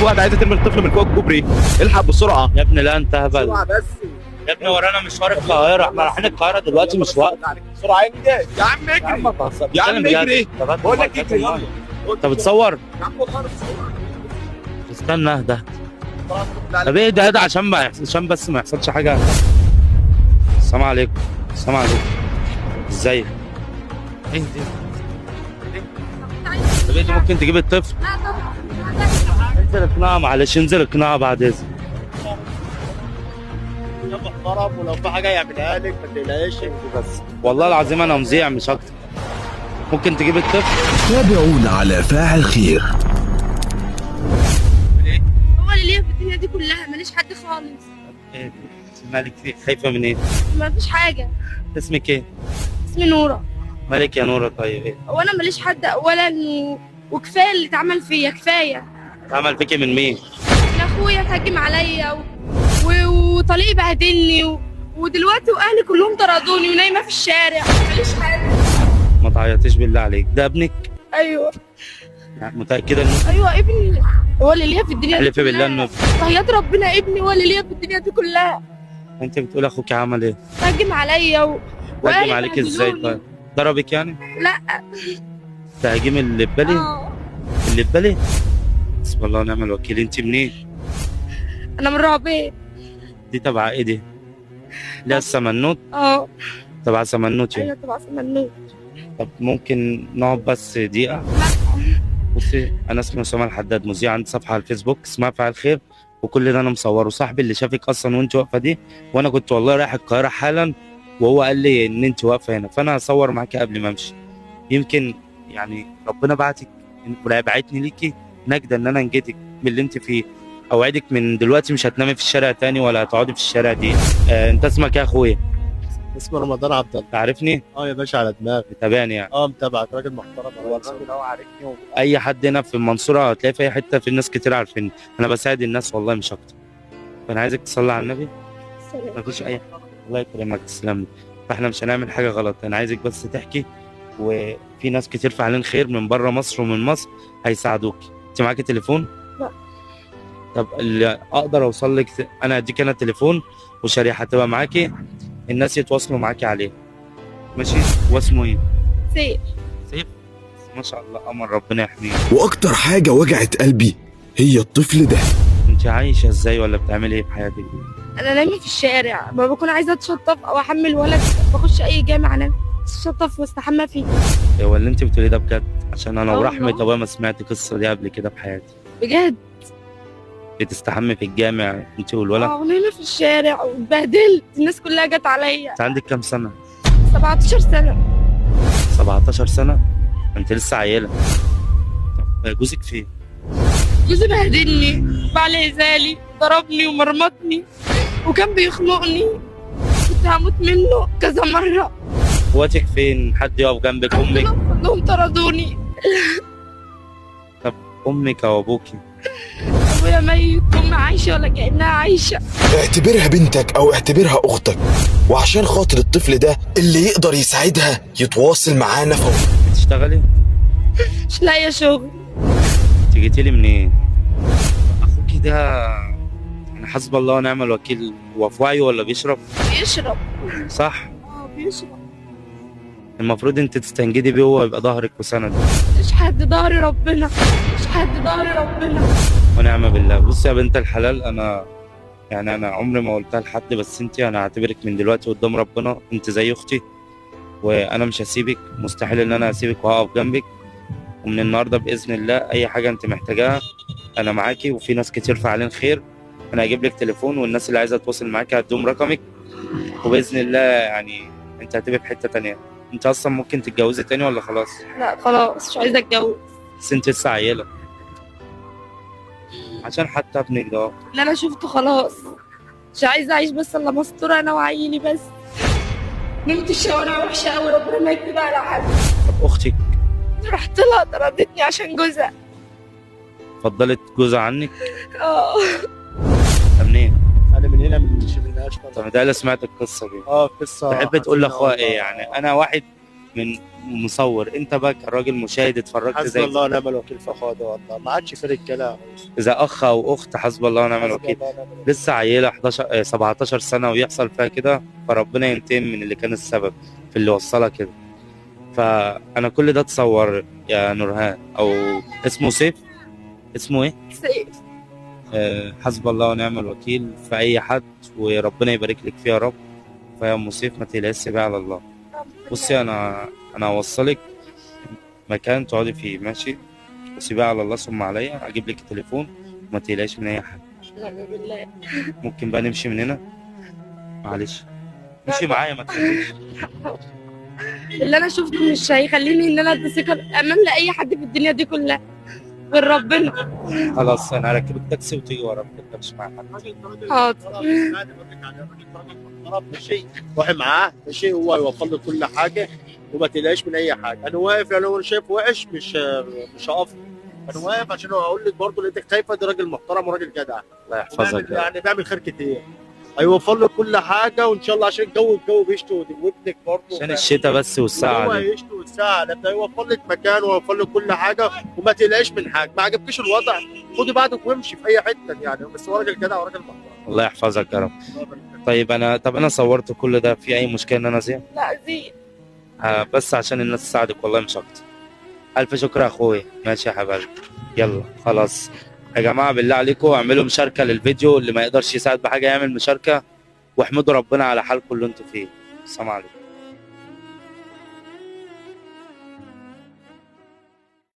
في واحده عايزه ترمي الطفل من فوق الكوبري، الحق بسرعه. يا ابني لا انت هبل بسرعه بس يا ابني، ورانا مشوار القاهره، احنا رايحين القاهره دلوقتي مش وقت. بسرعه انجز يا عم اجري يا عم اجري، بقول لك اجري يلا. انت بتصور؟ يا عم والله استنى اهدى. طب ايه ده عشان بس ما يحصلش حاجه. السلام عليكم. السلام عليكم. ازيك؟ ايه دي؟ طب انت ممكن تجيب الطفل؟ انزل اقنعها، معلش انزل اقنعها بعد اذنك. يا محترم، ولو في حاجه يعملها لك ما تقلقش بس والله العظيم انا مذيع مش اكتر. ممكن تجيب الطفل؟ تابعونا على فاعل خير. هو اللي ليا في الدنيا دي كلها، ماليش حد خالص. ايه مالك فيه؟ خايفه من ايه؟ ما فيش حاجه. اسمك ايه؟ اسمي نوره. مالك يا نوره؟ طيب ايه؟ وانا ماليش حد اولا وكفايه اللي اتعمل فيا، كفايه. اتعمل فيكي من مين؟ من اخويا اتهجم عليا وطليقي بهدلني ودلوقتي واهلي كلهم طردوني ونايمه في الشارع، ماليش حاجه. ما تعيطيش بالله عليك، ده ابنك؟ ايوه متاكده انه؟ ايوه ابني، هو اللي ليا في الدنيا دي احلفي بالله كلها. انه وحياة ربنا ابني هو اللي ليا في الدنيا دي كلها. انت بتقول اخوك عمل ايه؟ هجم عليا هاجم عليك ازاي طيب؟ ضربك يعني؟ لا. تهاجم اللي في بالي؟ اللي في بالي؟ بسم الله ونعم الوكيل. انت منين؟ انا من رهبين. دي تبع ايه دي؟ لا السمنوت؟ تبع سمنوت يعني؟ ايوه تبع سمنوت. طب ممكن نقعد بس دقيقة؟ بصي أنا اسمي أسامة الحداد، مذيع، عندي صفحة على الفيسبوك اسمها فاعل خير، وكل ده أنا مصوره. صاحبي اللي شافك أصلا وأنت واقفة دي، وأنا كنت والله رايح القاهرة حالا، وهو قال لي إن أنت واقفة هنا، فأنا هصور معاكي قبل ما أمشي. يمكن يعني ربنا بعتك بعتني ليكي نجدة إن أنا أنجدك من اللي أنت فيه. أوعدك من دلوقتي مش هتنامي في الشارع تاني ولا هتقعدي في الشارع دي. أنت اسمك يا أخويا؟ اسمه رمضان عبد الله. تعرفني؟ يا باشا على دماغي. متابعني يعني؟ متابعك، راجل محترم. هو عارفني. اي حد هنا في المنصوره هتلاقي في اي حته، في ناس كتير عارفيني، انا بساعد الناس والله مش اكتر. فانا عايزك تصلي على النبي. مفيش اي حاجه، الله يكرمك تسلم لي. فاحنا مش هنعمل حاجه غلط، انا عايزك بس تحكي، وفي ناس كتير فاعلين خير من بره مصر ومن مصر هيساعدوكي. انت معاكي تليفون؟ لا. طب اللي اقدر اوصل لك انا اديك انا تليفون وشريحه تبقى معاكي، الناس يتواصلوا معاكي عليه، ماشي؟ واسمه ايه؟ سيف. سيف؟ ما شاء الله قمر، ربنا يحميه. واكتر حاجة وجعت قلبي هي الطفل ده. انت عايشه ازاي ولا بتعملي ايه في حياتك؟ انا نايمه في الشارع، ما بكون عايزه اتشطف او احمل ولد بخش اي جامع انام اتشطف واستحمى فيه. هو اللي انت بتقوليه ده بجد؟ عشان انا ورحمه والله. ابويا ما سمعت القصه دي قبل كده في حياتي. بجد. بتستحمي في الجامع انت والولد؟ ونايمه في الشارع واتبهدلت، الناس كلها جت عليا. انت عندك كام سنه؟ 17 سنه. 17 سنه؟ انت لسه عيله. طب جوزك فين؟ جوزي بهدلني، بعلي عزالي، ضربني ومرمطني وكان بيخنقني، كنت هموت منه كذا مره. اخواتك فين؟ حد يقف جنبك؟ امك؟ كلهم طردوني. طب امك او ابوكي؟ ابويا ميت، امي عايشه ولا كانها عايشه. اعتبرها بنتك او اعتبرها اختك، وعشان خاطر الطفل ده اللي يقدر يساعدها يتواصل معانا فورا. بتشتغلي؟ مش لاقيه شغل. انت جيتي لي منين؟ اخوكي ده انا حسب الله ونعم الوكيل، هو في وعيه ولا بيشرب؟ بيشرب. صح؟ بيشرب. المفروض انت تستنجدي بيه وهو يبقى ظهرك وسند. مش حد ظهري ربنا، مش حد ظهري ربنا. ونعم بالله. بصي يا بنت الحلال، انا عمري ما قلتها لحد، بس انت انا هعتبرك من دلوقتي قدام ربنا انت زي اختي، وانا مش هسيبك، مستحيل ان انا هسيبك وهقف جنبك. ومن النهارده باذن الله اي حاجه انت محتاجاها انا معاكي، وفي ناس كتير فاعلين خير. انا هجيب لك تليفون، والناس اللي عايزه تتواصل معاكي هديهم رقمك، وباذن الله يعني انت هتبقى في حته تانية. انت اصلا ممكن تتجوزي تاني ولا خلاص؟ لا خلاص مش عايزه اتجوز. بس انت لسه عيله، عشان حتى ابنك ده. اللي انا شفته خلاص، مش عايزه اعيش بس الا مستوره انا وعيلي بس. نمت الشوارع وحشه قوي، ربنا ما يكتبها على حد. طب اختك؟ رحت لها طردتني عشان جوزها. فضلت جوزها عنك؟ اه. طب منين؟ انا من هنا من شبه الناس. طب ده اللي سمعت القصه دي. قصه. تحب تقول لاخوها ايه يعني؟ انا واحد من مصور، انت بقى كراجل مشاهد اتفرجت حسبي زي الله ونعم الوكيل في اخواته والله، ما عادش في رجاله. اذا اخ او اخت حسب الله ونعم حسبي الوكيل. الله ونعم الوكيل. لسه عيله 11 17 سنه ويحصل فيها كده، فربنا ينتقم من اللي كان السبب في اللي وصلها كده. فانا كل ده اتصور يا نورهان، او اسمه سيف، اسمه ايه؟ سيف. حسب الله ونعم الوكيل في اي حد، وربنا يبارك لك فيها يا رب. فيا ام سيف ما تقلقيش، سيبها على الله. بصي انا هوصلك مكان تقعدي فيه ماشي، وسيبها على الله ثم عليا، اجيب لك التليفون وما تقلقيش من اي حاجه. نعم بالله. ممكن بقى نمشي من هنا؟ معلش مشي معايا ما تخافيش. اللي انا شفته مش هيخليني ان انا ادي ثقه امام لاي حد في الدنيا دي كلها غير ربنا. خلاص انا هركبك تاكسي وتيجي ورا، ما تركبش معايا حد. حاضر. ماشي، روحي معاه ماشي، هو هيوفر لك كل حاجه وما تقلقش من اي حاجه. انا واقف يعني، لو شايف وحش مش هقف. انا واقف عشان اقول لك برضه لقيتك خايفه، ده راجل محترم وراجل جدع، الله يحفظك يا رب. يعني بيعمل خير كتير. هيوفر لك كل حاجه وان شاء الله، عشان الجو بيشتي وابنك برضه عشان الشتاء بس والساعه هو دي. هيشتي والساعه، ده هيوفر لك مكان ويوفر لك كل حاجه وما تقلقش من حاجه. ما عجبكيش الوضع خدي بعضك وامشي في اي حته يعني، بس هو راجل جدع وراجل محترم. الله يحفظك يا رب. الله يبارك فيك. طيب انا صورت كل ده، في اي مشكله ان انا زين؟ لا زين. بس عشان الناس تساعدك والله مش اكتر. الف شكر يا اخويا، ماشي يا حبايبي. يلا خلاص يا جماعه، بالله عليكم اعملوا مشاركه للفيديو، اللي ما يقدرش يساعد بحاجه يعمل مشاركه، واحمدوا ربنا على حالكم اللي انتوا فيه. السلام عليكم.